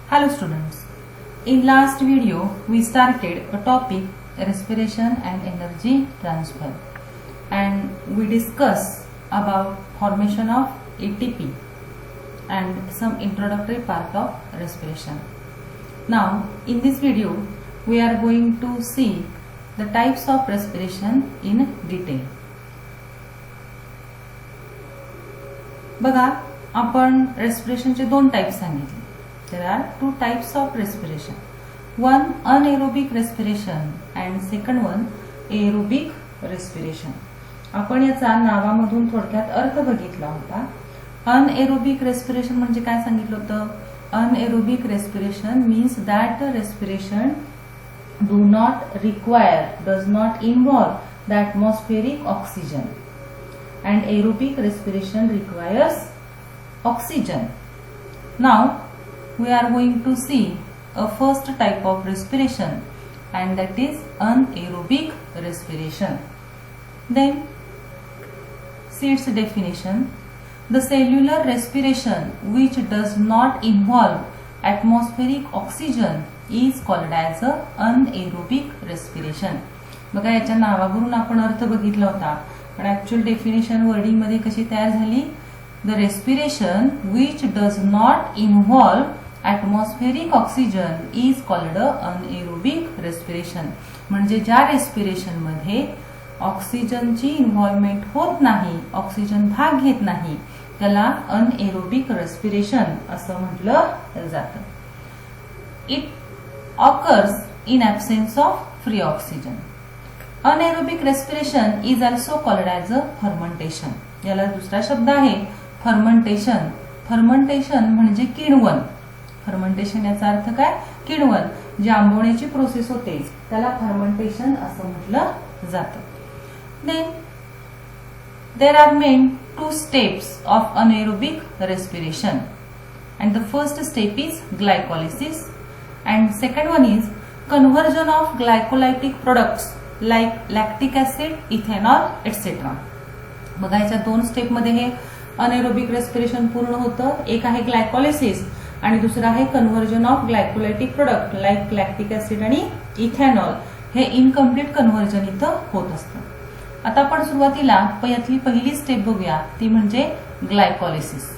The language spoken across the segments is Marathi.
Hello students, in last video we started a topic respiration and energy transfer and we discussed about formation of ATP and some introductory part of respiration. Now in this video we are going to see the types of respiration in detail. बघा आपण रेस्पिरेशनचे दोन टाइप्स सांगितले. There are two types of respiration. One anaerobic respiration and second one aerobic respiration. आपण याचा नावामधून थोडक्यात अर्थ बघितला होता. अनएरोबिक रेस्पिरेशन म्हणजे काय सांगितलं होतं? Anaerobic respiration means that respiration do not require, does not involve the atmospheric oxygen. And aerobic respiration requires oxygen. Now we are going to see a first type of respiration and that is anaerobic respiration. Then see its definition. The cellular respiration which does not involve atmospheric oxygen is called as a anaerobic respiration. बघा याच्या नावावरून आपण अर्थ बघितला होता पण ऍक्च्युअल डेफिनेशन वर्डिंग मध्ये कशी तयार झाली? The respiration which does not involve atmospheric oxygen is called anaerobic respiration. म्हणजे ज्या रेस्पिरेशन मध्ये ऑक्सिजनची इन्व्हॉल्वमेंट होत नाही, ऑक्सिजन भाग घेत नाही, त्याला अनएरोबिक रेस्पिरेशन असं म्हटलं जातं. It occurs in absence of free oxygen. Anaerobic respiration is also called as a fermentation. याला दुसरा शब्द आहे फर्मेंटेशन. फर्मेंटेशन म्हणजे किण्वन. फर्मेंटेशन याचा अर्थ काय? किण्वन. जी आंबवण्याची प्रोसेस होते त्याला फर्मेंटेशन असं म्हटलं जातं. Then there are main two steps of anaerobic respiration and the first step is glycolysis and second one is conversion of glycolytic products like lactic acid, ethanol etcetera. बघा याच्या दोन स्टेप मध्ये हे अनएरोबिक रेस्पिरेशन पूर्ण होतं. एक आहे ग्लायकोलिसिस आणि दुसरं आहे conversion of glycolytic product like lactic acid आणि इथेनॉल. हे इनकम्प्लीट कन्व्हर्जन इथं होत असतं. आता आपण सुरुवातीला यातली पहिली स्टेप बघूया, ती म्हणजे ग्लायकोलिसिस.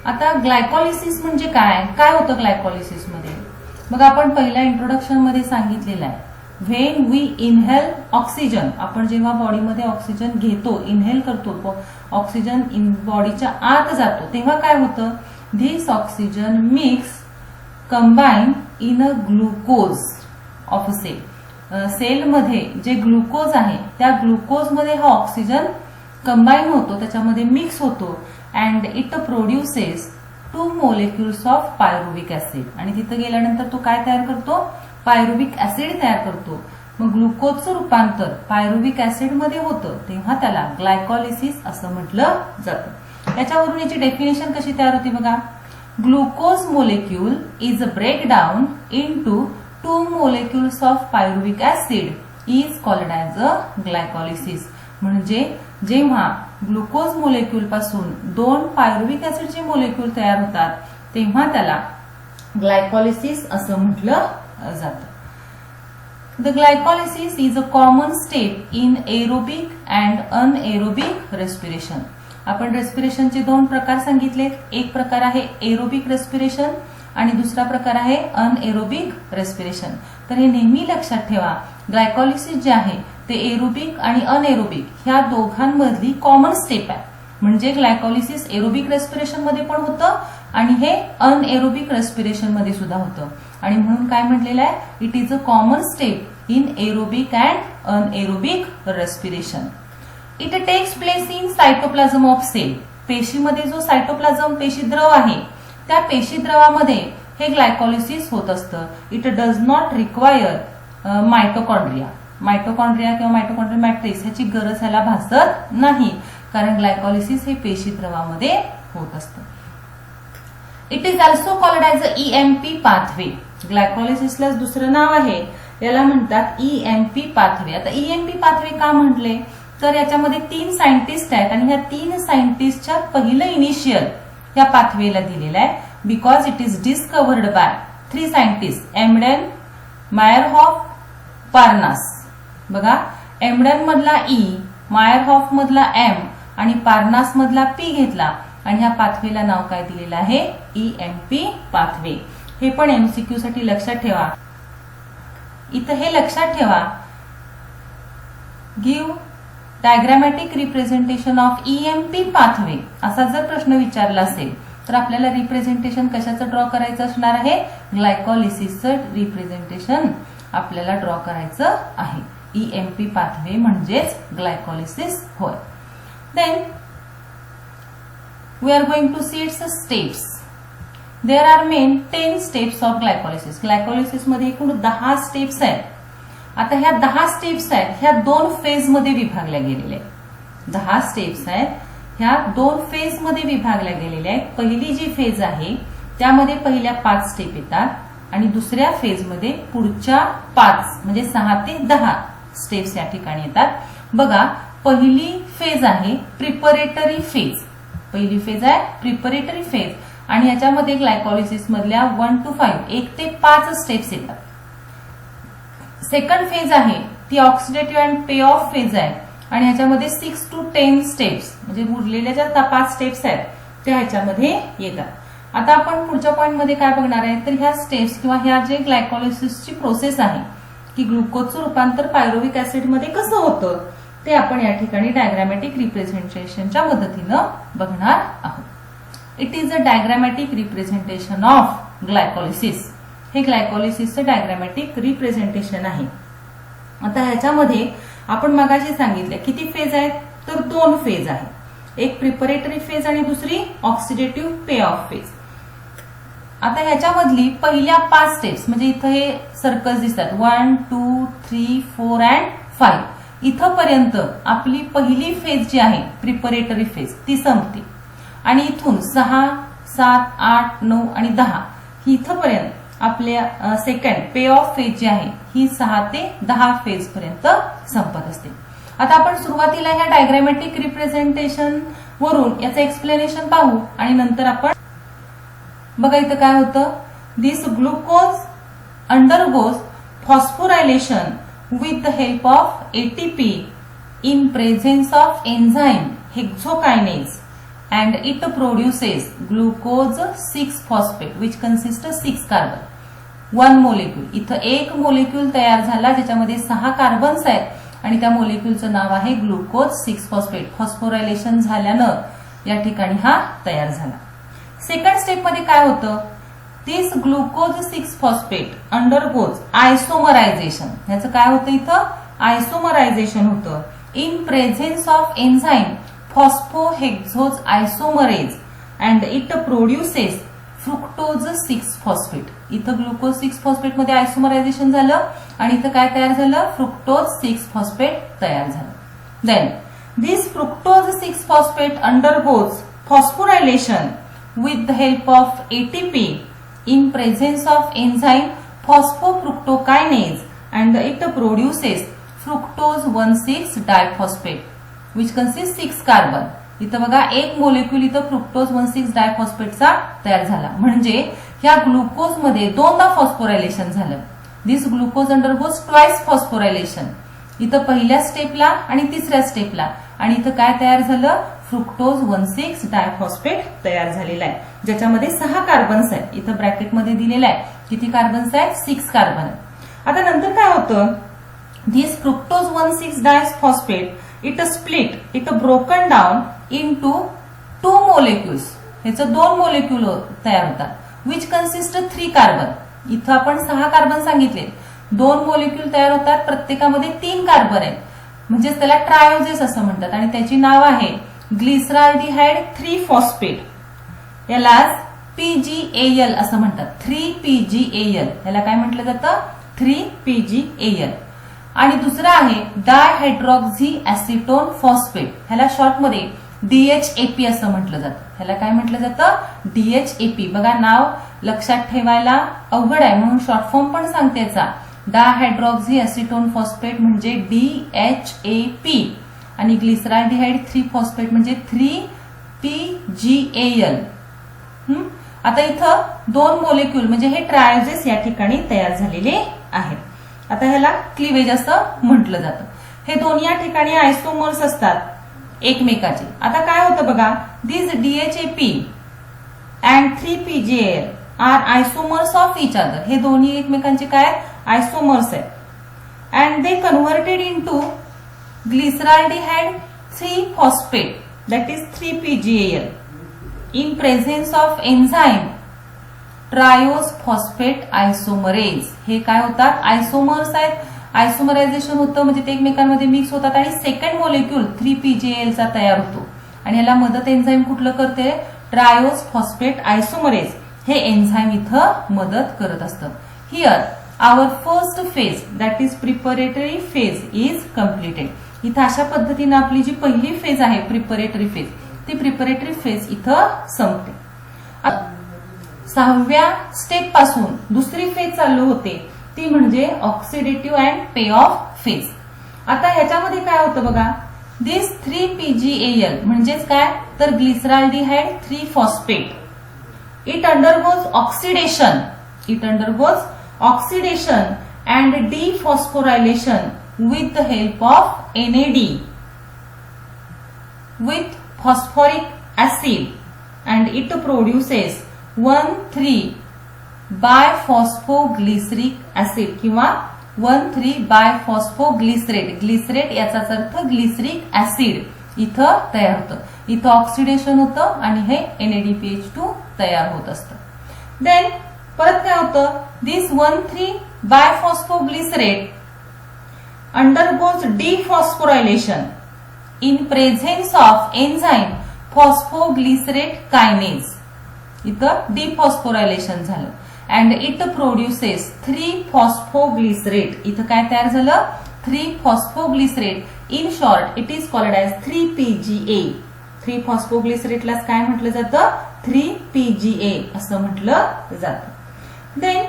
आता ग्लायकोलिसिस म्हणजे काय? काय होतं ग्लायकोलिसिस मध्ये? बघा आपण पहिल्या इंट्रोडक्शन मध्ये सांगितलेलं आहे. व्हेन वी इनहेल ऑक्सिजन, आपण जेव्हा बॉडीमध्ये ऑक्सिजन घेतो, इनहेल करतो, ऑक्सिजन बॉडीच्या आत जातो, तेव्हा काय होतं? This oxygen mix combine in a glucose of a cell. सेलमध्ये जे ग्लुकोज आहे त्या ग्लुकोजमध्ये हा ऑक्सिजन कंबाईन होतो, त्याच्यामध्ये मिक्स होतो and it produces 2 molecules of pyruvic acid. आणि तिथं गेल्यानंतर तो काय तयार करतो? पायरुविक ऍसिड तयार करतो. मग ग्लुकोजचं रूपांतर पायरुविक ऍसिड मध्ये होतं तेव्हा त्याला ग्लायकोलिसिस असं म्हटलं जातं. याच्यावरून याची डेफिनेशन कशी तयार होती बघा. Glucose molecule is a breakdown into 2 molecules of pyruvic acid is called as a glycolysis. म्हणजे जेव्हा ग्लुकोज मोलेक्यूल पासून 2 पायरुविक ऍसिडचे मोलेक्यूल तयार होतात तेव्हा त्याला ग्लायकोलिसिस असं म्हटलं जातं. The glycolysis is a common step in aerobic and anaerobic respiration. आपण रेस्पिरेशनचे दोन प्रकार सांगितले. एक प्रकार आहे एरोबिक रेस्पिरेशन आणि दुसरा प्रकार आहे अनएरोबिक रेस्पिरेशन. तर हे नेहमी लक्षात ठेवा, ग्लायकोलिसिस जे आहे ते एरोबिक आणि अनएरोबिक ह्या दोघांमधली कॉमन स्टेप आहे. म्हणजे ग्लायकोलिसिस एरोबिक रेस्पिरेशन मध्ये पण होतं आणि हे अनएरोबिक रेस्पिरेशन मध्ये सुद्धा होतं. आणि म्हणून काय म्हटलेलं आहे? It is a common step in aerobic and anaerobic respiration. It takes place in cytoplasm of cell. पेशीमध्ये जो सायटोप्लाझम पेशीद्रव आहे त्या पेशीद्रवामध्ये हे ग्लायकोलिसिस होत असतं. It does not require mitochondria. Mitochondria किंवा मायटोकॉन्ड्रिया मॅट्रिक्स ह्याची गरज ह्याला भासत नाही कारण ग्लायकोलिसिस हे पेशीद्रवामध्ये होत असतं. It is also called as a EMP pathway. ग्लायकोलिसिसला दुसरं नाव आहे, याला म्हणतात EMP पाथवे. आता EMP पाथवे का म्हटले? तर याच्यामध्ये 3 सायंटिस्ट आहेत आणि ह्या 3 सायंटिस्टच्या पहिलं इनिशियल या पाथवेला दिलेला आहे because it is discovered by 3 scientist Emden, Meyerhof, Parnas. बघा एम्डेन मधला ई, मायरहॉफ मधला एम आणि पार्नास मधला पी घेतला आणि ह्या पाथवेला नाव काय दिलेलं आहे EMP पाथवे. हे पण MCQ साठी लक्षात ठेवा. इथं हे लक्षात ठेवा, give diagrammatic representation of EMP pathway असा जर प्रश्न विचारला असेल तर आपल्याला रिप्रेझेंटेशन कशाचं ड्रॉ करायचं असणार आहे, ग्लायकोलिसिसचं रिप्रेझेंटेशन आपल्याला ड्रॉ करायचं आहे. EMP पाथवे म्हणजेच ग्लायकोलिसिस होय. Then we are going to see its steps. There are main 10 steps of glycolysis. Glycolysis मध्ये एकूण 10 स्टेप्स आहेत. आता ह्या 10 स्टेप्स आहेत ह्या 2 फेज मध्ये विभागल्या गेलेल्या आहेत. 10 स्टेप्स आहेत ह्या 2 फेज मध्ये विभागल्या गेलेल्या आहेत. पहिली जी फेज आहे त्यामध्ये पहिल्या 5 स्टेप येतात आणि दुसऱ्या फेज मध्ये पुढच्या 5 म्हणजे 6 ते 10 स्टेप्स या ठिकाणी येतात. बघा पहिली फेज आहे प्रिपरेटरी फेज. पहिली फेज आहे प्रिपरेटरी फेज आणि याच्यामध्ये ग्लायकोलिसिस मधल्या 1 to 5 1 ते 5 स्टेप्स येतात. सेकंड फेज आहे ती oxidative and pay off phase आहे आणि ह्याच्यामध्ये 6 to 10 स्टेप्स म्हणजे उरलेल्या ज्या 5 स्टेप्स आहेत त्या ह्याच्यामध्ये येतात. आता आपण पुढच्या पॉइंटमध्ये काय बघणार आहे तर ह्या स्टेप्स किंवा ह्या जे ग्लायकोलिसिसची प्रोसेस आहे की ग्लुकोजचं रूपांतर पायरुव्हिक ऍसिड मध्ये कसं होतं ते आपण या ठिकाणी डायग्रामॅटिक रिप्रेझेंटेशनच्या मदतीनं बघणार आहोत. It is a diagrammatic representation of glycolysis. हे ग्लायकोलिसिसचं डायग्रामॅटिक रिप्रेझेंटेशन आहे. आता ह्याच्यामध्ये आपण मगाशी सांगितलं किती फेज आहेत तर 2 फेज आहे. एक प्रिपरेटरी फेज आणि दुसरी ऑक्सिडेटिव्ह पे ऑफ फेज. आता ह्याच्यामधली पहिल्या 5 स्टेप्स म्हणजे इथं हे सर्कल्स दिसतात 1, 2, 3, 4 अँड 5 इथंपर्यंत आपली पहिली फेज जी आहे प्रिपरेटरी फेज ती संपते आणि इथून 6, 7, 8, 9 आणि 10 ही इथंपर्यंत आपल्या सेकंड पे ऑफ फेज जी आहे ही 6 ते 10 फेज पर्यंत संपत असते. आता आपण सुरुवातीला ह्या डायग्रामॅटिक रिप्रेझेंटेशन वरून याचं एक्सप्लेनेशन पाहू आणि नंतर आपण बघा इथं काय होतं. This glucose undergoes phosphorylation with the help of ATP in presence of enzyme hexokinase and it produces glucose 6-phosphate which consists of 6 carbon. 1 molecule. इथं एक मोलिक्यूल तयार झाला ज्याच्यामध्ये 6 कार्बन्स आहेत आणि त्या मोलिक्यूलचं नाव आहे ग्लुकोज 6-phosphate. फॉस्फोरायलेशन झाल्यानं या ठिकाणी हा तयार झाला. सेकंड स्टेप मध्ये काय होतं दिस ग्लुकोज 6-phosphate अंडरगोज आयसोमरायझेशन. ह्याचं काय होतं इथं आयसोमरायझेशन होतं in presence of enzyme phosphohexose isomerase and it produces fructose 6-phosphate. इथं ग्लुकोज 6-phosphate मध्ये आयसोमरायझेशन झालं आणि इथं काय तयार झालं फ्रुक्टोज 6-phosphate तयार झालं. Then this fructose 6-phosphate undergoes phosphorylation with the help of ATP in presence of enzyme phosphofructokinase and it produces fructose 1,6-diphosphate which consists 6 carbon. इथं बघा एक मोलिक्यूल इथं फ्रुक्टोज 1,6-डायफॉस्फेटचा तयार झाला म्हणजे ह्या ग्लुकोज मध्ये 2दा फॉस्फोरायलेशन झालं. दिस ग्लुकोज अंडरगोज ट्वाइस फॉस्फोरायलेशन. इथं पहिल्या स्टेपला आणि तिसऱ्या स्टेपला आणि इथं काय तयार झालं फ्रुक्टोज 1,6-डायफॉस्फेट तयार झालेला आहे ज्याच्यामध्ये 6 कार्बन्स आहेत. इथं ब्रॅकेटमध्ये दिलेलं आहे किती कार्बन्स आहेत 6 कार्बन. आता नंतर काय होतं दिस फ्रुक्टोज 1,6-डायफॉस्फेट it broken down into 2 molecules. ह्याचं 2 मोलिक्युल तयार होतात विच कन्सिस्ट 3 कार्बन. इथं आपण 6 कार्बन सांगितले 2 मोलिक्युल तयार होतात प्रत्येकामध्ये 3 कार्बन आहेत म्हणजेच त्याला ट्रायोजेस असं म्हणतात आणि त्याची नाव आहे ग्लिसराल्डिहाइड 3-phosphate. यालाच PGAL असं म्हणतात 3PGAL. याला काय म्हटलं जातं 3PGAL. आणि दुसरा आहे डायहायड्रॉक्झी ऍसिटोन फॉस्फेट. ह्याला शॉर्ट मध्ये DHAP असं म्हटलं जातं. ह्याला काय म्हटलं जातं DHAP. बघा नाव लक्षात ठेवायला अवघड आहे म्हणून शॉर्ट फॉर्म पण सांगते याचा डायहायड्रॉक्झी ऍसिटोन फॉस्फेट म्हणजे DHAP आणि ग्लिसराल्डिहाइड 3-phosphate म्हणजे 3PGAL. आता इथं दोन मोलेक्यूल म्हणजे हे ट्रायोजेस या ठिकाणी तयार झालेले आहेत. आता ह्याला क्लिवेज असं म्हटलं जातं. हे दोन या ठिकाणी आयसोमर्स असतात एकमेकाचे. आता काय होतं बघा, this DHAP and 3PGAL are isomers of each other. हे दोन्ही एकमेकांचे काय आयसोमर्स आहेत. And they converted into glyceraldehyde 3-phosphate that is 3PGAL in presence of enzyme triose phosphate isomerase. हे काय होतात आयसोमर्स आहेत. आयसोमरायझेशन होतं म्हणजे ते एकमेकांमध्ये मिक्स होतात आणि सेकंड मोलेक्यूल 3PGAL चा तयार होतो आणि याला मदत एन्झाईम कुठलं करते, ट्रायोज फॉस्फेट आयसोमरेज हे एन्झाईम इथं मदत करत असतं. Here our first phase that is preparatory phase is completed. इथं अशा पद्धतीने आपली जी पहिली फेज आहे प्रिपरेटरी फेज, ती प्रिपरेटरी फेज इथं संपते. 6व्या स्टेप पासून दुसरी फेज चालू होते ती म्हणजे oxidative and pay off phase. आता ह्याच्यामध्ये काय होतं बघा, दिस 3PGAL म्हणजेच काय तर glyceraldehyde 3-phosphate it undergoes oxidation and dephosphorylation with the help of NAD with phosphoric acid and it produces 1,3-biphosphoglyceric acid किंवा 1,3-biphosphoglycerate. ग्लिसरेट याचाच अर्थ ग्लिसरिक ऍसिड इथं तयार होतं. इथं ऑक्सिडेशन होतं आणि हे NADPH2 तयार होत असतं. देन परत काय होतं, दिस 1,3-biphosphoglycerate undergoes dephosphorylation in presence of enzyme phosphoglycerate kinase. इथं dephosphorylation झालं and it produces 3-phosphoglycerate. इथं काय तयार झालं 3-phosphoglycerate. In short it is called as 3PGA. 3-phosphoglycerate ला काय म्हटलं जातं 3PGA असं म्हटलं जातं. Then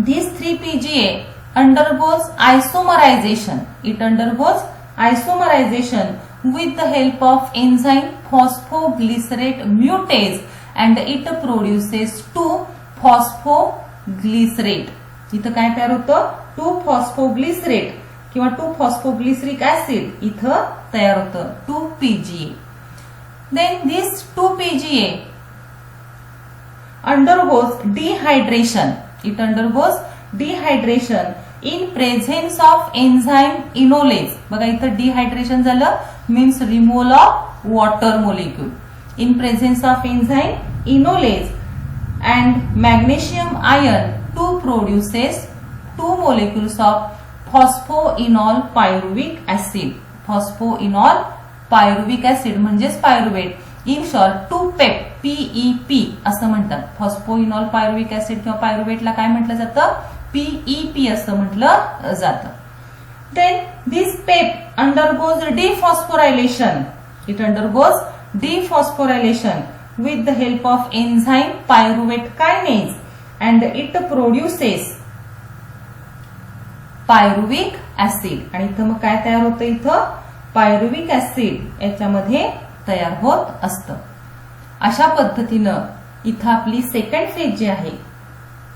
this 3PGA undergoes isomerization. It undergoes isomerization with the help of enzyme phosphoglycerate mutase and it produces 2-phosphoglycerate. इथं काय तयार होतं 2-phosphoglycerate किंवा 2-phosphoglyceric acid इथं तयार होतं 2PGA. Then this 2PGA undergoes dehydration. It undergoes dehydration in presence of enzyme enolase. बघा इथं डिहायड्रेशन झालं means removal of water molecule. In presence of enzyme enolase and magnesium ion to produces 2 molecules of phosphoenol pyruvic acid. phosphoenol pyruvic acid म्हणजेच pyruvate. In short 2PEP PEP असं म्हणतात. फॉस्फोइनॉल पायरुविक ऍसिड किंवा पायरुवेटला काय म्हटलं जातं PEP असं म्हटलं जातं. Then this PEP undergoes dephosphorylation. It undergoes dephosphorylation with the help of enzyme pyruvate kinase and it produces pyruvic acid. आणि इथं मग काय तयार होतं इथं पायरुविक ऍसिड याच्यामध्ये तयार होत असतं. अशा पद्धतीनं इथं आपली सेकंड फेज जी आहे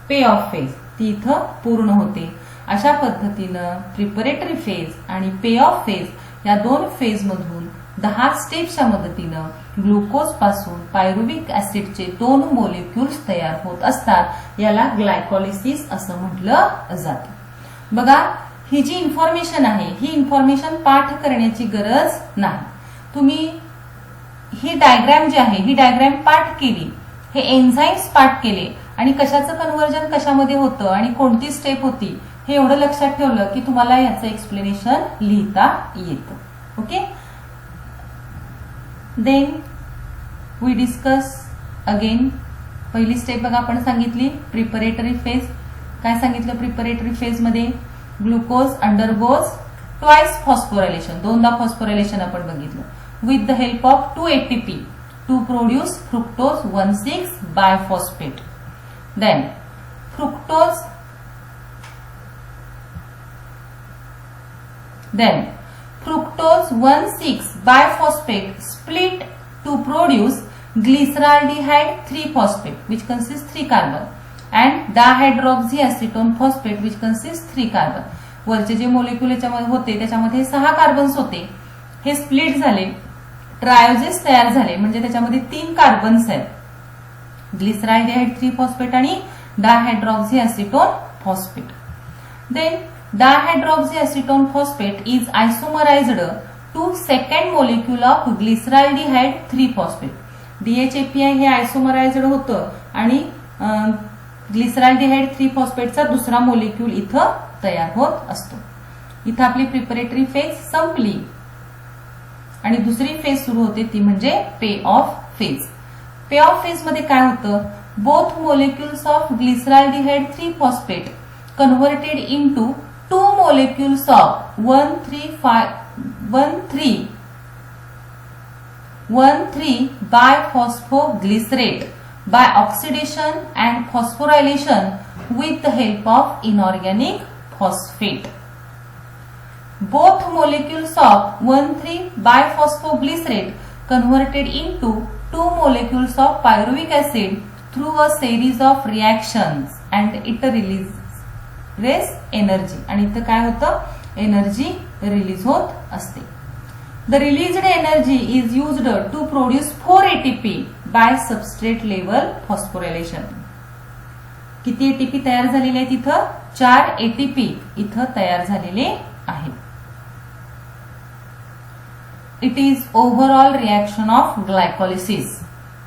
पे ऑफ फेज ती इथं पूर्ण होते. अशा पद्धतीनं प्रिपरेटरी फेज आणि पे ऑफ फेज या दोन फेज मधून 10 स्टेप्सच्या मदतीनं ग्लुकोज पासून पायरुविक ऍसिडचे 2 मोलिक्युल्स तयार होत असतात. याला ग्लायकोलिसिस असं म्हटलं जातं. बघा ही जी इन्फॉर्मेशन आहे ही इन्फॉर्मेशन पाठ करण्याची गरज नाही. तुम्ही ही डायग्रॅम जी आहे ही डायग्रॅम पाठ केली, हे एन्झाईम्स पाठ केले आणि कशाचं कन्व्हर्जन कशामध्ये होतं आणि कोणती स्टेप होती हे एवढं लक्षात ठेवलं की तुम्हाला याचं एक्सप्लेनेशन लिहिता येतं. Okay. Then we discuss again. पहिली स्टेप बघा आपण सांगितली प्रिपरेटरी फेज. काय सांगितलं प्रिपरेटरी फेज मध्ये ग्लुकोज अंडरगोज ट्वाइस फॉस्फोरायलेशन, दोनदा फॉस्फोरायलेशन आपण बघितलं with the help of 2 ATP to produce fructose 1,6-biphosphate. Then fructose 1,6-biphosphate split to produce glyceraldehyde 3-phosphate which consists 3 carbon and dihydroxyacetone phosphate which consists 3 carbon. वरचे जे मोलिक्युल याच्यामध्ये होते त्याच्यामध्ये 6 कार्बन्स होते, हे स्प्लिट झाले, ट्रायोजेस तयार झाले, म्हणजे त्याच्यामध्ये 3 कार्बन्स आहेत, ग्लिसरॉल्डिहाइड 3-phosphate आणि dihydroxyacetone phosphate. Then dihydroxyacetone phosphate is isomerized to second molecule of glyceraldehyde 3-phosphate. DHAPI हे आयसोमराइज्ड होतं आणि ग्लिसरॉल्डिहाइड 3-phosphate चा दुसरा मोलिक्यूल इथं तयार होत असतो. इथं आपली प्रिपरेटरी फेज संपली आणि दुसरी फेज सुरू होते ती म्हणजे pay off phase. Pay off phase मध्ये काय होतं, both molecules of glyceraldehyde 3-phosphate converted into 2 molecules of 1,3-biphosphoglysrate by oxidation and phosphorylation with the help of inorganic phosphate. Both molecules of 1,3-biphosphoglycerate converted into 2 molecules of pyruvic acid through a series of reactions and it releases energy. आणि इथं काय होतं, एनर्जी रिलीज होत असते. The released energy is used to produce 4 ATP by substrate level phosphorylation. किती एटीपी तयार झालेले आहेत इथं, 4 ATP इथं तयार झालेले आहेत. It is overall reaction of glycolysis.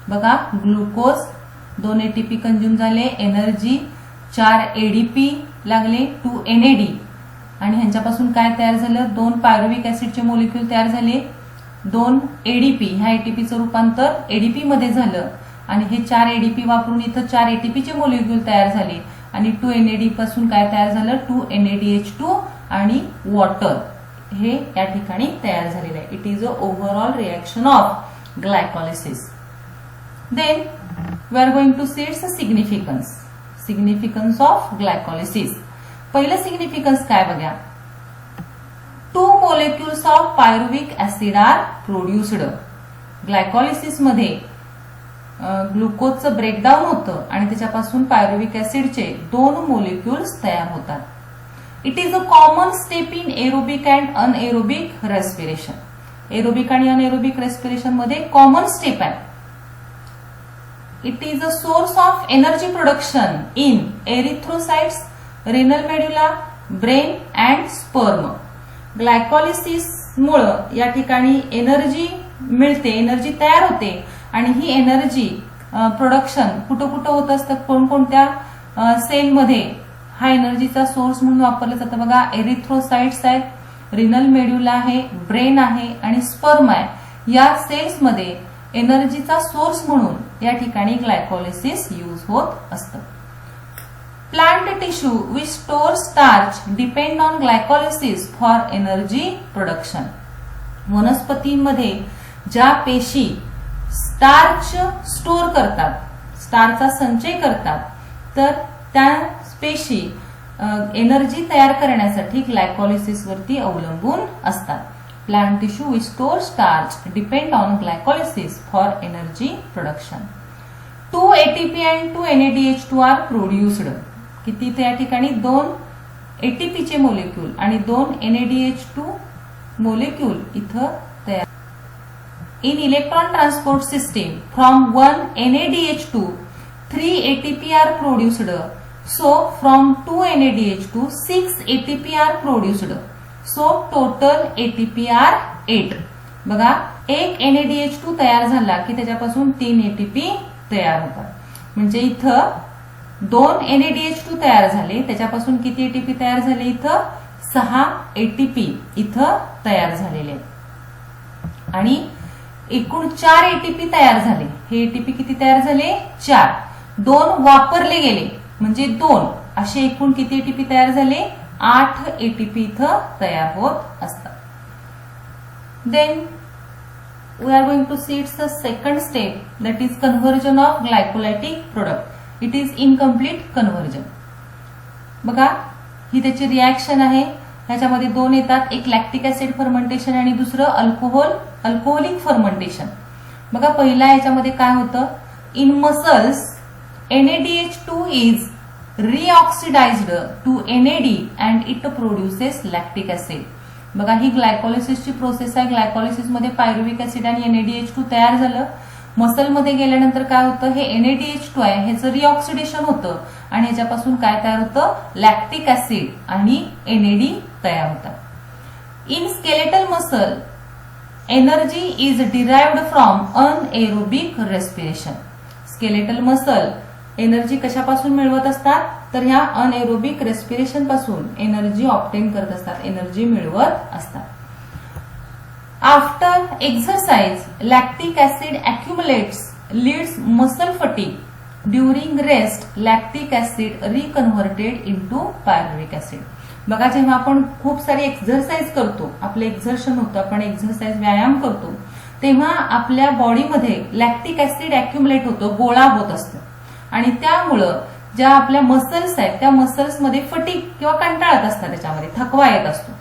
बघा, ग्लुकोज 2 ATP कंझ्युम झाले, एनर्जी 4 ADP लागले, 2 NAD आणि ह्यांच्यापासून काय तयार झालं, 2 पायरुविक ऍसिडचे मोलिक्यूल तयार झाले, 2 ADP, ह्या एटीपीचं रूपांतर एडीपी मध्ये झालं आणि हे 4 ADP वापरून इथं 4 ATPचे मोलिक्यूल तयार झाले आणि 2 NAD पासून काय तयार झालं, 2 NADH2 आणि वॉटर हे या ठिकाणी तयार झालेलं आहे. It is a overall reaction of glycolysis. Then we are going to see its significance of glycolysis. पहिलं सिग्निफिकन्स काय बघा, 2 molecules of pyruvic acid are produced. Glycolysis मध्ये ग्लुकोजचं ब्रेकडाऊन होतं आणि त्याच्यापासून पायरुविक ऍसिडचे 2 मोलिक्युल्स तयार होतात. It is a common step in aerobic and anaerobic respiration. Aerobic आणि अनएरोबिक रेस्पिरेशन मध्ये कॉमन स्टेप आहे. It is a source of energy production in erythrocytes, renal medulla, brain and sperm. Glycolysis मुळे या ठिकाणी एनर्जी मिळते, एनर्जी तयार होते आणि ही एनर्जी प्रोडक्शन कुठं कुठं होत असतं, कोणकोणत्या सेलमध्ये हा एनर्जीचा सोर्स म्हणून वापरला जातं. बघा, एरिथ्रोसाइट्स आहेत, रिनल मेड्युला आहे, ब्रेन आहे आणि स्पर्म आहे. या सेल्समध्ये एनर्जीचा सोर्स म्हणून या ठिकाणी ग्लायकोलिसिस यूज होत असतं. Plant tissue which stores starch depend on glycolysis for energy production. वनस्पतींमध्ये ज्या पेशी स्टार्च स्टोर करतात, स्टार्चचा संचय करतात, तर त्या पेशी एनर्जी तयार करण्यासाठी ग्लायकोलिसिस वरती अवलंबून असतात. Plant tissue which stores starch depend on glycolysis for energy production. 2 ATP and 2 NADH2 are produced. किती त्या ठिकाणी 2 ATPचे मोलिक्यूल आणि 2 NADH2 मोलिक्यूल इथं तयार. In electron transport system from 1 NADH2 3 ATP are produced. So from 2 NADH2 6 ATP are produced. So total ATP are 8. बघा, एक NADH2 तयार झाला की त्याच्यापासून 3 ATP तयार होतात. म्हणजे इथं 2 NADH2 तयार झाले, त्याच्यापासून किती ATP तयार झाले, इथं 6 ATP इथं तयार झालेले आणि एकूण 4 ATP तयार झाले. हे ATP किती तयार झाले, 4. 2 वापरले गेले म्हणजे 2, असे एकूण किती ATP तयार झाले, 8 ATP इथं तयार होत असतात. Then we are going to see it's the second step, that is conversion of glycolytic product. It is incomplete conversion. बघा, ही त्याची रिएक्शन आहे. ह्याच्यामध्ये 2 येतात, एक लॅक्टिक ऍसिड फर्मेंटेशन आणि दुसरं अल्कोहोलिक फर्मेंटेशन. बघा पहिल्या याच्यामध्ये काय होतं, in muscles NADH2 is reoxidized to NAD and it produces lactic acid. बघा ही ग्लायकोलिसिसची प्रोसेस आहे. ग्लायकोलिसिस मध्ये पायरुविक ऍसिड आणि NADH2 तयार झालं. मसलमध्ये गेल्यानंतर काय होतं, हे NADH2 आहे ह्याचं रिऑक्सिडेशन होतं आणि ह्याच्यापासून काय तयार होतं, लॅक्टिक ऍसिड आणि NAD तयार होतात. In skeletal muscle energy is derived from anaerobic respiration. Skeletal muscle energy कशापासून मिळवत असतात, तर ह्या अनएरोबिक रेस्पिरेशन पासून एनर्जी ऑब्टेन करत असतात, एनर्जी मिळवत असतात. After exercise lactic acid accumulates leads muscle fatigue. During rest lactic acid reconverted into pyruvic acid. बघा जेव्हा आपण खूप सारी एक्सरसाइज करतो, आपलं एक्झर्शन होतं, आपण एक्सरसाइज व्यायाम करतो, तेव्हा आपल्या बॉडीमध्ये लॅक्टिक ऍसिड अक्युमुलेट होतं, गोळा होत असतं आणि त्यामुळं ज्या आपल्या मसल्स आहेत त्या मसल्समध्ये फटीग किंवा कंटाळत असतात, त्याच्यामध्ये थकवा येत असतो.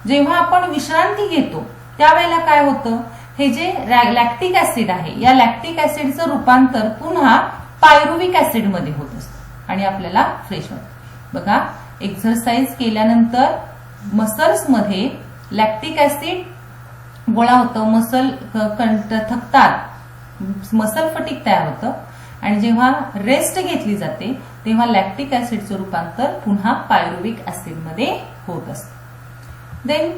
जेव्हा आपण विश्रांती घेतो त्यावेळेला काय होतं, हे जे लॅक्टिक ऍसिड आहे या लॅक्टिक ऍसिडचं रूपांतर पुन्हा पायरुविक ऍसिड मध्ये होत असतं आणि आपल्याला फ्रेश वाटतं. बघा एक्सरसाइज केल्यानंतर मसल्समध्ये लॅक्टिक ऍसिड गोळा होतं, मसल थकतात, मसल फटीग तयार होतं आणि जेव्हा रेस्ट घेतली जाते तेव्हा लॅक्टिक ऍसिडचं रूपांतर पुन्हा पायरुविक ऍसिड मध्ये होत असतं. Then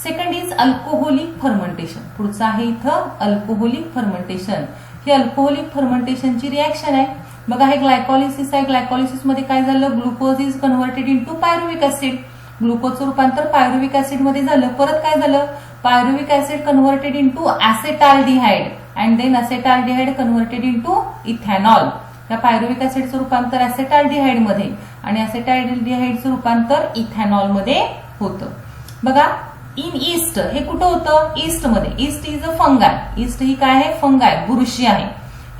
second is alcoholic fermentation. पुढचं आहे इथं अल्कोहोलिक फर्मेंटेशन. ही अल्कोहोलिक फर्मेंटेशनची रिॲक्शन आहे. बघा हे ग्लायकोलिसिस आहे. ग्लायकोलिसिस मध्ये काय झालं, glucose is converted into pyruvic acid. ग्लुकोजचं रूपांतर पायरुविक ऍसिड मध्ये झालं. परत काय झालं, pyruvic acid converted into acetaldehyde and then acetaldehyde converted into ethanol. या पायरुविक ऍसिडचं रूपांतर ऍसेटाल्डिहाइड मध्ये आणि ऍसेटाल्डिहाइडचं रूपांतर इथेनॉल मध्ये होतं. बघा इन ईस्ट हे कुठं होतं, ईस्ट मध्ये. Yeast is a fungi. Yeast ही काय आहे, फंगाय, बुरशी आहे.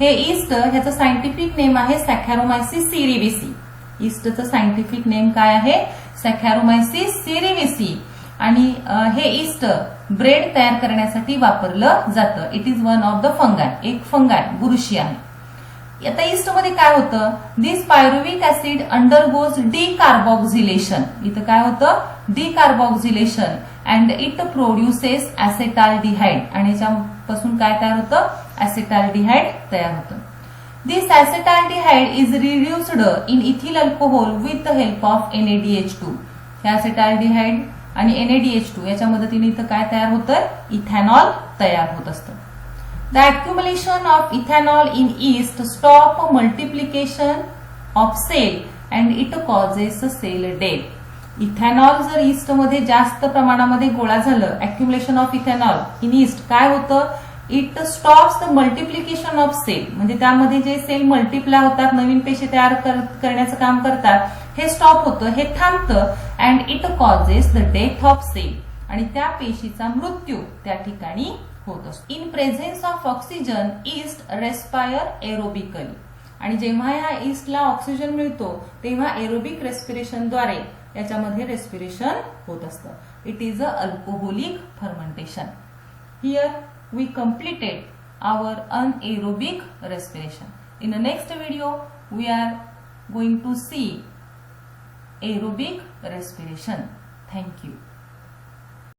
हे ईस्ट ह्याचं सायंटिफिक नेम आहे सॅकॅरोमायसिस सिरिविसी. ईस्टचं सायंटिफिक नेम काय आहे, सॅकॅरोमायसिस सिरिविसी. आणि हे ईस्ट ब्रेड तयार करण्यासाठी वापरलं जातं. It is one of the fungi, एक फंगाय, बुरशी आहे. आता ईस्ट मध्ये काय होतं, this pyruvic acid undergoes decarboxylation. इथं काय होतं, decarboxylation and it produces acetaldehyde आणि याच्यापासून काय तयार होतं, ऍसेटाल्डिहाइड तयार होतं. This acetaldehyde is reduced in ethyl alcohol with the help of NADH2. हे ऍसेटाल्डिहाइड आणि NADH2 याच्या मदतीने इथं काय तयार होतं, इथेनॉल तयार होत असतं. The accumulation of ethanol in yeast stop multiplication of cell and it causes cell death. Ethanol जर ईस्ट मध्ये जास्त प्रमाणामध्ये गोळा झालं, accumulation of ethanol in yeast, काय होतं, it stops the multiplication of cell. म्हणजे त्यामध्ये जे सेल मल्टिप्लाय होतात, नवीन पेशी तयार करण्याचं काम करतात, हे स्टॉप होतं, हे थांबतं. And it causes the death of cell आणि त्या पेशीचा मृत्यू त्या ठिकाणी होत असतो. In presence of oxygen yeast respire aerobically. आणि जेव्हा ह्या ईस्टला ऑक्सिजन मिळतो तेव्हा एरोबिक रेस्पिरेशनद्वारे याच्यामध्ये रेस्पिरेशन होत असतं. It is a alcoholic fermentation. Here we completed our anaerobic respiration. In the next video, we are going to see aerobic respiration. Thank you.